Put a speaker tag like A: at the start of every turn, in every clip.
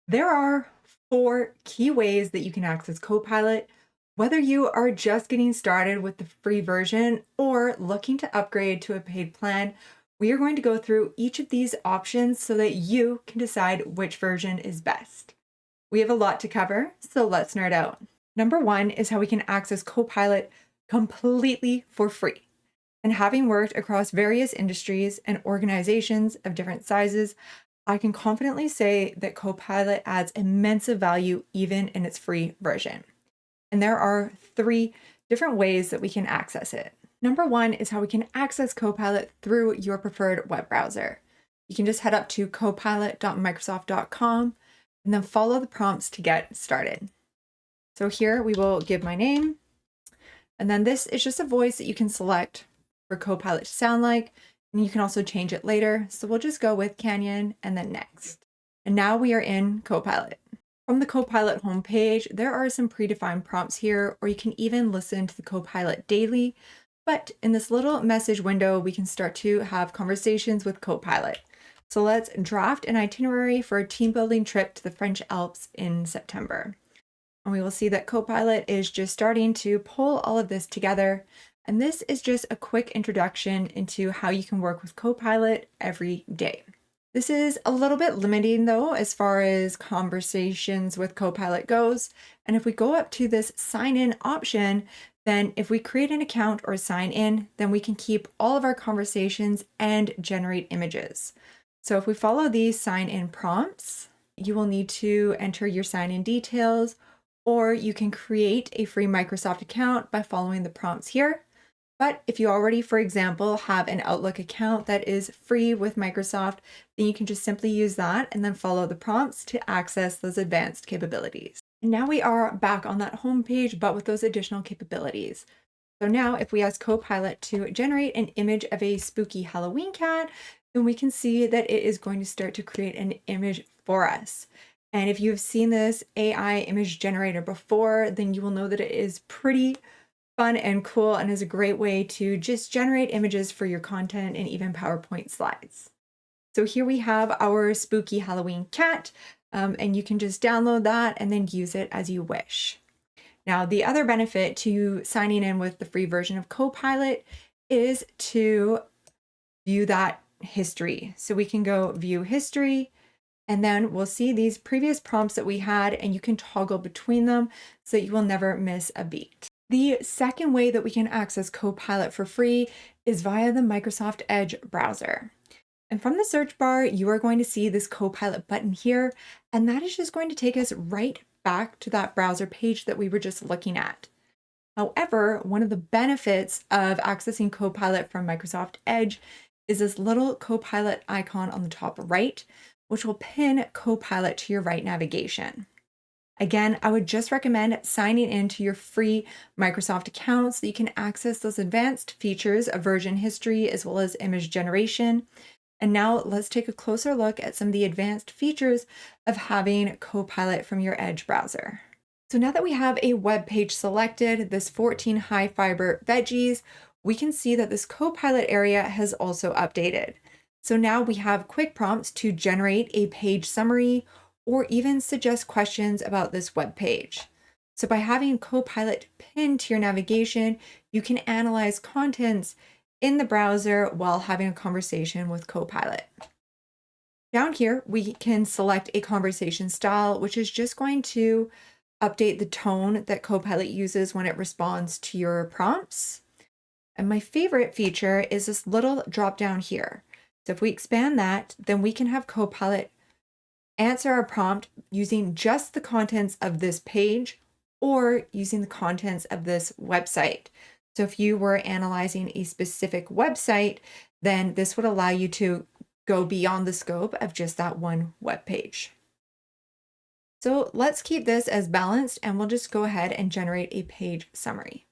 A: There are 4 key ways that you can access Copilot, whether you are just getting started with the free version or looking to upgrade to a paid plan. We are going to go through each of these options so that you can decide which version is best. We have a lot to cover, so let's nerd out. Number one is how we can access Copilot completely for free. And having worked across various industries and organizations of different sizes, I can confidently say that Copilot adds immense value even in its free version. And there are 3 different ways that we can access it. Number one is how we can access Copilot through your preferred web browser. You can just head up to copilot.microsoft.com and then follow the prompts to get started. So here we will give my name, and then this is just a voice that you can select for Copilot to sound like, and you can also change it later. So we'll just go with Canyon and then next. And now we are in Copilot. From the Copilot homepage, there are some predefined prompts here, or you can even listen to the Copilot daily. But in this little message window, we can start to have conversations with Copilot. So let's draft an itinerary for a team building trip to the French Alps in September. And we will see that Copilot is just starting to pull all of this together. And this is just a quick introduction into how you can work with Copilot every day. This is a little bit limiting though, as far as conversations with Copilot goes. And if we go up to this sign in option, then if we create an account or sign in, then we can keep all of our conversations and generate images. So if we follow these sign in prompts, you will need to enter your sign in details, or you can create a free Microsoft account by following the prompts here. But if you already, for example, have an Outlook account that is free with Microsoft, then you can just simply use that and then follow the prompts to access those advanced capabilities. And now we are back on that home page, but with those additional capabilities. So now if we ask Copilot to generate an image of a spooky Halloween cat, then we can see that it is going to start to create an image for us. And if you've seen this AI image generator before, then you will know that it is pretty fun and cool and is a great way to just generate images for your content and even PowerPoint slides. So here we have our spooky Halloween cat, and you can just download that and then use it as you wish. Now, the other benefit to signing in with the free version of Copilot is to view that history. So we can go view history, and then we'll see these previous prompts that we had, and you can toggle between them so that you will never miss a beat. The second way that we can access Copilot for free is via the Microsoft Edge browser. And from the search bar, you are going to see this Copilot button here, and that is just going to take us right back to that browser page that we were just looking at. However, one of the benefits of accessing Copilot from Microsoft Edge is this little Copilot icon on the top right, which will pin Copilot to your right navigation. Again, I would just recommend signing into your free Microsoft account so you can access those advanced features of version history as well as image generation. And now let's take a closer look at some of the advanced features of having Copilot from your Edge browser. So now that we have a web page selected, this 14 high fiber veggies, we can see that this Copilot area has also updated. So now we have quick prompts to generate a page summary or even suggest questions about this web page. So by having Copilot pinned to your navigation, you can analyze contents in the browser while having a conversation with Copilot. Down here, we can select a conversation style, which is just going to update the tone that Copilot uses when it responds to your prompts. And my favorite feature is this little drop down here. So if we expand that, then we can have Copilot answer our prompt using just the contents of this page or using the contents of this website. So if you were analyzing a specific website, then this would allow you to go beyond the scope of just that one web page. So let's keep this as balanced, and we'll just go ahead and generate a page summary.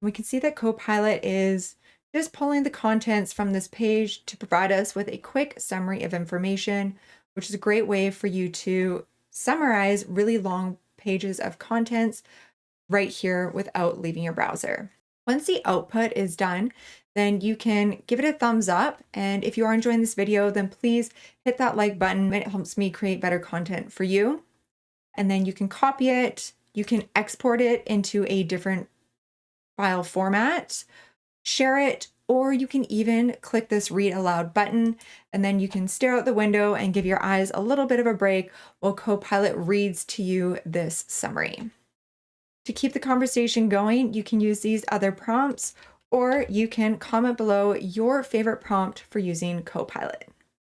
A: We can see that Copilot is just pulling the contents from this page to provide us with a quick summary of information, which is a great way for you to summarize really long pages of contents right here without leaving your browser. Once the output is done, then you can give it a thumbs up. And if you are enjoying this video, then please hit that like button. It helps me create better content for you. And then you can copy it. You can export it into a different file format, share it, or you can even click this read aloud button, and then you can stare out the window and give your eyes a little bit of a break while Copilot reads to you this summary. To keep the conversation going, you can use these other prompts, or you can comment below your favorite prompt for using Copilot.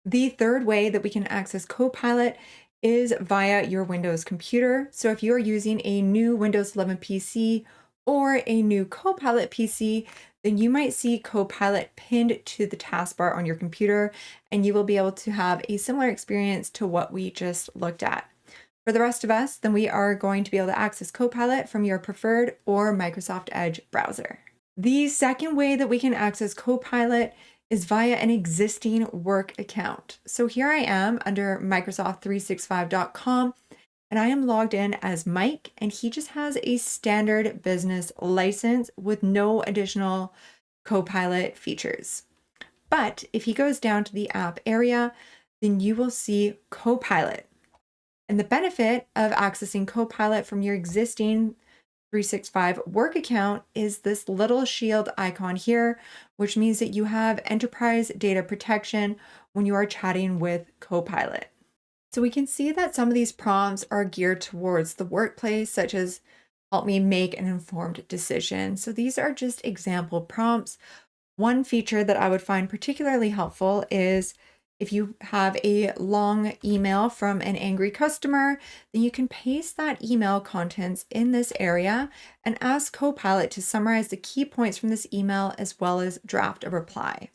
A: The third way that we can access Copilot is via your Windows computer. So if you are using a new Windows 11 PC or a new Copilot PC, then you might see Copilot pinned to the taskbar on your computer, and you will be able to have a similar experience to what we just looked at. For the rest of us, then we are going to be able to access Copilot from your preferred or Microsoft Edge browser. The second way that we can access Copilot is via an existing work account. So here I am under Microsoft365.com, and I am logged in as Mike, and he just has a standard business license with no additional Copilot features. But if he goes down to the app area, then you will see Copilot. And the benefit of accessing Copilot from your existing 365 work account is this little shield icon here, which means that you have enterprise data protection when you are chatting with Copilot. So we can see that some of these prompts are geared towards the workplace, such as help me make an informed decision. So these are just example prompts. One feature that I would find particularly helpful is if you have a long email from an angry customer, then you can paste that email contents in this area and ask Copilot to summarize the key points from this email as well as draft a reply.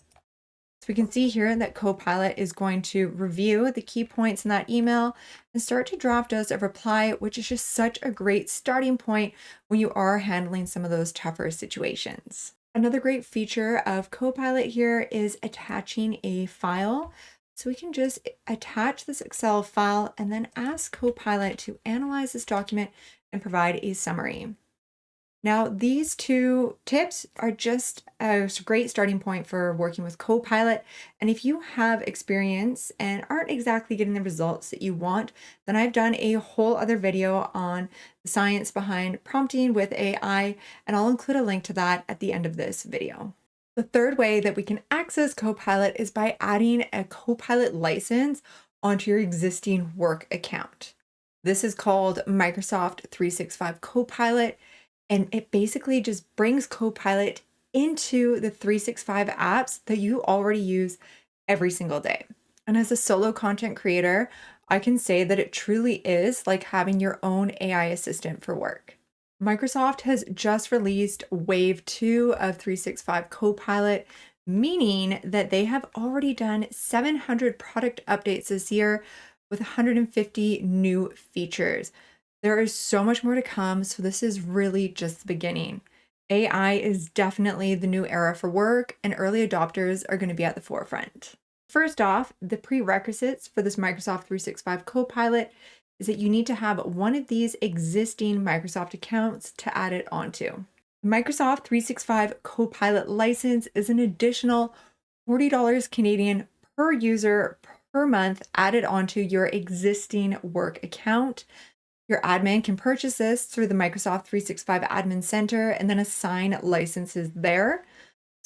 A: So we can see here that Copilot is going to review the key points in that email and start to draft us a reply, which is just such a great starting point when you are handling some of those tougher situations. Another great feature of Copilot here is attaching a file. So we can just attach this Excel file and then ask Copilot to analyze this document and provide a summary. Now, these two tips are just a great starting point for working with Copilot. And if you have experience and aren't exactly getting the results that you want, then I've done a whole other video on the science behind prompting with AI, and I'll include a link to that at the end of this video. The third way that we can access Copilot is by adding a Copilot license onto your existing work account. This is called Microsoft 365 Copilot, and it basically just brings Copilot into the 365 apps that you already use every single day. And as a solo content creator, I can say that it truly is like having your own AI assistant for work. Microsoft has just released Wave 2 of 365 Copilot, meaning that they have already done 700 product updates this year with 150 new features. There is so much more to come, so this is really just the beginning. AI is definitely the new era for work, and early adopters are going to be at the forefront. First off, the prerequisites for this Microsoft 365 Copilot is that you need to have one of these existing Microsoft accounts to add it onto. The Microsoft 365 Copilot license is an additional $40 Canadian per user per month added onto your existing work account. Your admin can purchase this through the Microsoft 365 Admin Center and then assign licenses there.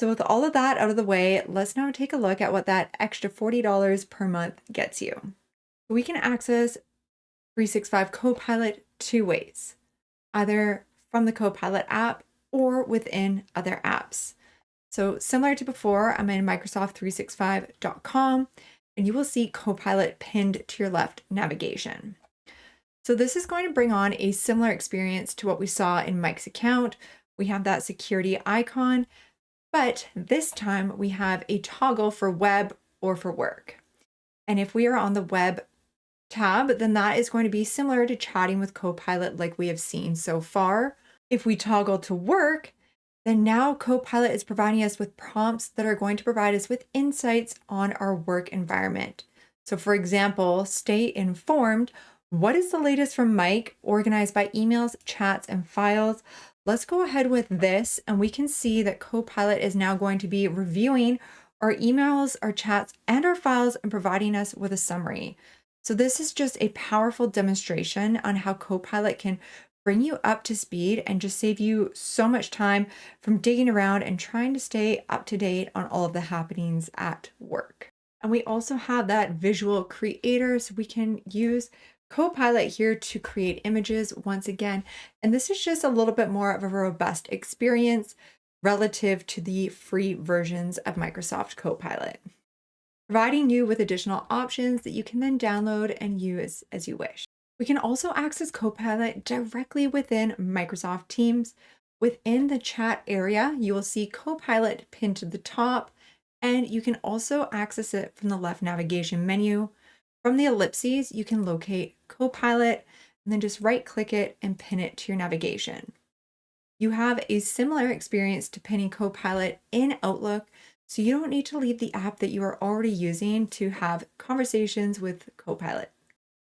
A: So with all of that out of the way, let's now take a look at what that extra $40 per month gets you. We can access 365 Copilot two ways, either from the Copilot app or within other apps. So similar to before, I'm in Microsoft365.com, and you will see Copilot pinned to your left navigation. So this is going to bring on a similar experience to what we saw in Mike's account. We have that security icon, but this time we have a toggle for web or for work. And if we are on the web tab, then that is going to be similar to chatting with Copilot like we have seen so far. If we toggle to work, then now Copilot is providing us with prompts that are going to provide us with insights on our work environment. So for example, stay informed. What is the latest from Mike, organized by emails, chats, and files? Let's go ahead with this, and we can see that Copilot is now going to be reviewing our emails, our chats, and our files and providing us with a summary. So this is just a powerful demonstration on how Copilot can bring you up to speed and just save you so much time from digging around and trying to stay up to date on all of the happenings at work. And we also have that visual creator, so we can use Copilot here to create images once again. And this is just a little bit more of a robust experience relative to the free versions of Microsoft Copilot, providing you with additional options that you can then download and use as you wish. We can also access Copilot directly within Microsoft Teams. Within the chat area, you will see Copilot pinned to the top, and you can also access it from the left navigation menu. From the ellipses, you can locate Copilot and then just right click it and pin it to your navigation. You have a similar experience to pinning Copilot in Outlook, so you don't need to leave the app that you are already using to have conversations with Copilot.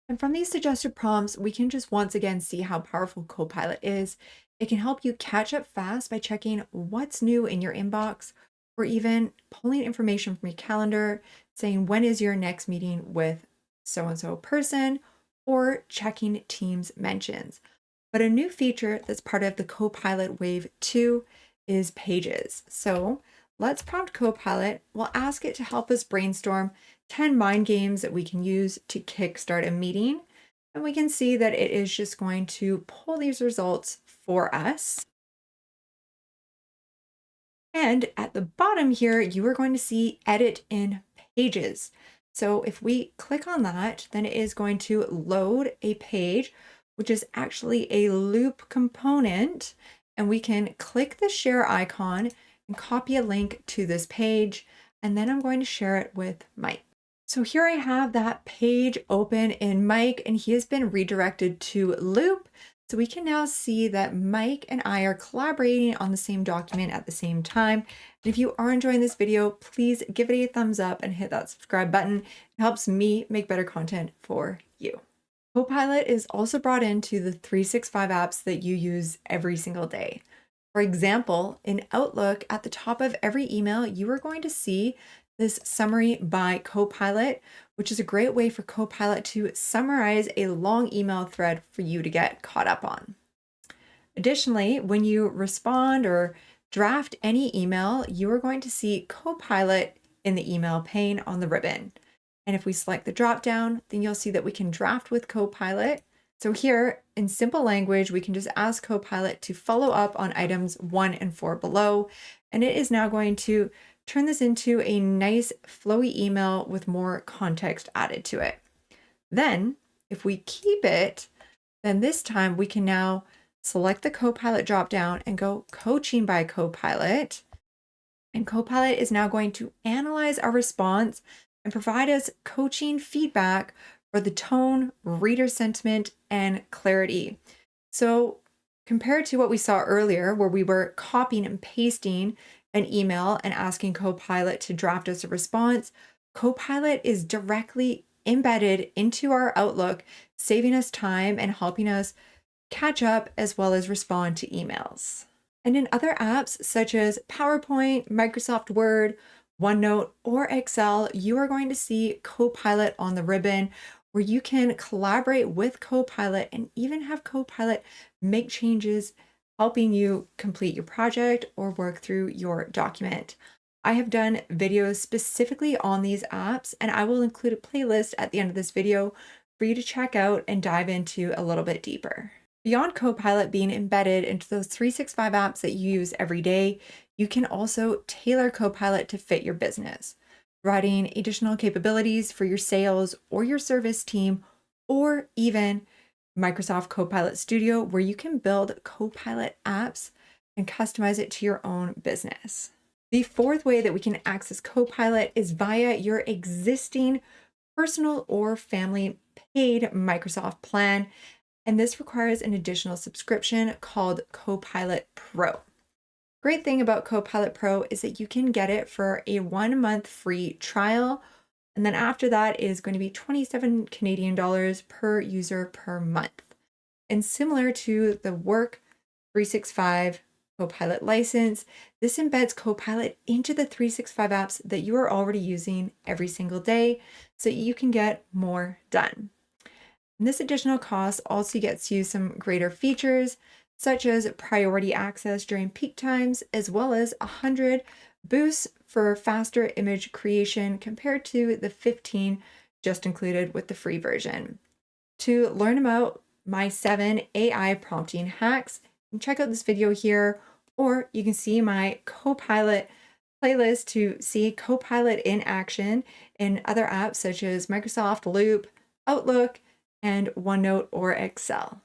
A: And from these suggested prompts, we can just once again see how powerful Copilot is. It can help you catch up fast by checking what's new in your inbox, or even pulling information from your calendar, saying when is your next meeting with so and so person, or checking Teams mentions. But a new feature that's part of the Copilot Wave 2 is Pages. So let's prompt Copilot. We'll ask it to help us brainstorm 10 mind games that we can use to kickstart a meeting. And we can see that it is just going to pull these results for us. And at the bottom here, you are going to see Edit in Pages. So if we click on that, then it is going to load a page, which is actually a loop component. And we can click the share icon and copy a link to this page. And then I'm going to share it with Mike. So here I have that page open in Mike, and he has been redirected to Loop. So we can now see that Mike and I are collaborating on the same document at the same time. And if you are enjoying this video, please give it a thumbs up and hit that subscribe button. It helps me make better content for you. Copilot is also brought into the 365 apps that you use every single day. For example, in Outlook, at the top of every email, you are going to see this summary by Copilot, which is a great way for Copilot to summarize a long email thread for you to get caught up on. Additionally, when you respond or draft any email, you are going to see Copilot in the email pane on the ribbon. And if we select the dropdown, then you'll see that we can draft with Copilot. So here, in simple language, we can just ask Copilot to follow up on items 1 and 4 below, and it is now going to turn this into a nice flowy email with more context added to it. Then, if we keep it, then this time we can now select the Copilot dropdown and go Coaching by Copilot. And Copilot is now going to analyze our response and provide us coaching feedback for the tone, reader sentiment, and clarity. So compared to what we saw earlier, where we were copying and pasting an email and asking Copilot to draft us a response, Copilot is directly embedded into our Outlook, saving us time and helping us catch up as well as respond to emails. And in other apps such as PowerPoint, Microsoft Word, OneNote, or Excel, you are going to see Copilot on the ribbon, where you can collaborate with Copilot and even have Copilot make changes, helping you complete your project or work through your document. I have done videos specifically on these apps, and I will include a playlist at the end of this video for you to check out and dive into a little bit deeper. Beyond Copilot being embedded into those 365 apps that you use every day, you can also tailor Copilot to fit your business, providing additional capabilities for your sales or your service team, or even Microsoft Copilot Studio, where you can build Copilot apps and customize it to your own business. The fourth way that we can access Copilot is via your existing personal or family paid Microsoft plan. And this requires an additional subscription called Copilot Pro. Great thing about Copilot Pro is that you can get it for a 1-month free trial. And then after that is going to be 27 Canadian dollars per user per month. And similar to the work 365 Copilot license. This embeds Copilot into the 365 apps that you are already using every single day so you can get more done. And this additional cost also gets you some greater features such as priority access during peak times, as well as 100 boosts for faster image creation compared to the 15 just included with the free version. To learn about my 7 AI prompting hacks, you can check out this video here, or you can see my Copilot playlist to see Copilot in action in other apps such as Microsoft Loop, Outlook, and OneNote or Excel.